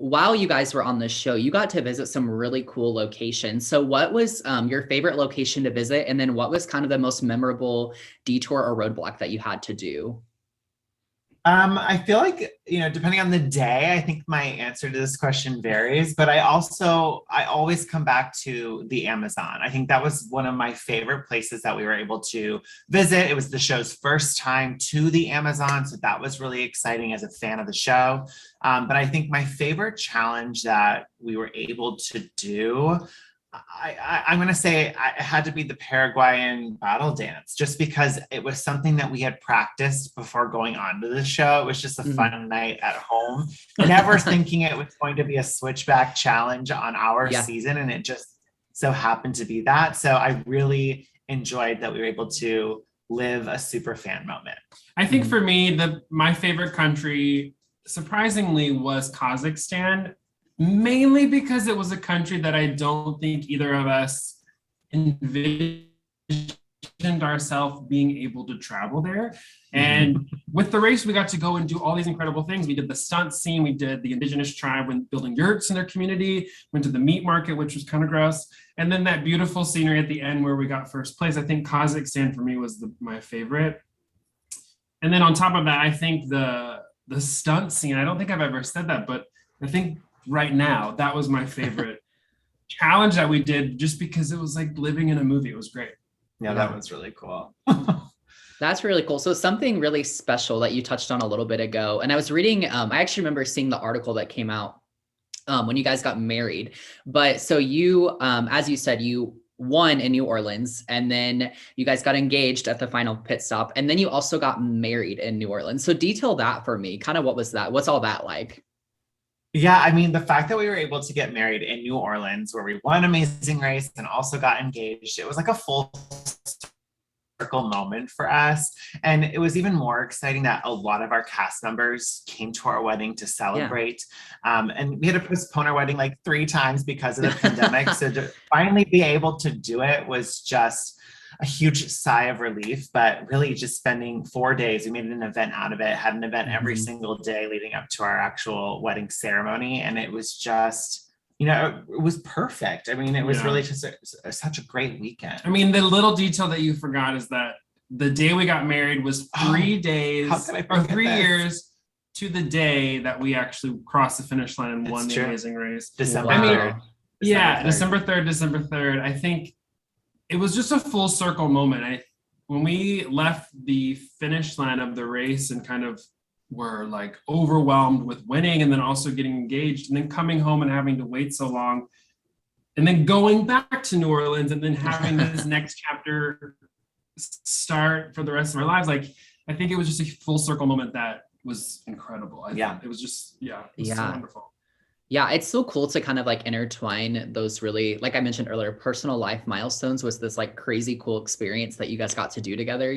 while you guys were on the show, you got to visit some really cool locations. So what was your favorite location to visit? And then what was kind of the most memorable detour or roadblock that you had to do? I feel like, depending on the day, I think my answer to this question varies, but I always come back to the Amazon. I think that was one of my favorite places that we were able to visit. It was the show's first time to the Amazon, so that was really exciting as a fan of the show. But I think my favorite challenge that we were able to do, I'm going to say it had to be the Paraguayan battle dance, just because it was something that we had practiced before going on to the show. It was just a fun night at home, never thinking it was going to be a switchback challenge on our season. And it just so happened to be that. So I really enjoyed that we were able to live a super fan moment. I think for me, my favorite country, surprisingly, was Kazakhstan. Mainly because it was a country that I don't think either of us envisioned ourselves being able to travel there. And with the race, we got to go and do all these incredible things. We did the stunt scene, we did the indigenous tribe when building yurts in their community, went to the meat market, which was kind of gross. And then that beautiful scenery at the end where we got first place. I think Kazakhstan for me was my favorite. And then on top of that, I think the stunt scene, I don't think I've ever said that, but I think right now, that was my favorite challenge that we did, just because it was like living in a movie. It was great. Yeah, that was really cool. That's really cool. So something really special that you touched on a little bit ago, and I was reading, I actually remember seeing the article that came out when you guys got married. But so you, as you said, you won in New Orleans, and then you guys got engaged at the final pit stop, and then you also got married in New Orleans. So detail that for me. Kind of what was that? What's all that like? Yeah, I mean, the fact that we were able to get married in New Orleans, where we won Amazing Race and also got engaged, it was like a full circle moment for us. And it was even more exciting that a lot of our cast members came to our wedding to celebrate. And we had to postpone our wedding like 3 times because of the pandemic. So to finally be able to do it was just a huge sigh of relief, but really just spending 4 days, we made an event out of it, had an event every single day leading up to our actual wedding ceremony. And it was just, it was perfect. I mean, it was really just such a great weekend. I mean, the little detail that you forgot is that the day we got married was 3 days or 3 years to the day that we actually crossed the finish line and won the Amazing Race. December 3rd. December 3rd. I think it was just a full circle moment. When we left the finish line of the race and kind of were like overwhelmed with winning and then also getting engaged and then coming home and having to wait so long and then going back to New Orleans and then having this next chapter start for the rest of our lives. Like, I think it was just a full circle moment that was incredible. It was just, it was so wonderful. Yeah, it's so cool to kind of like intertwine those really, like I mentioned earlier, personal life milestones with this like crazy cool experience that you guys got to do together,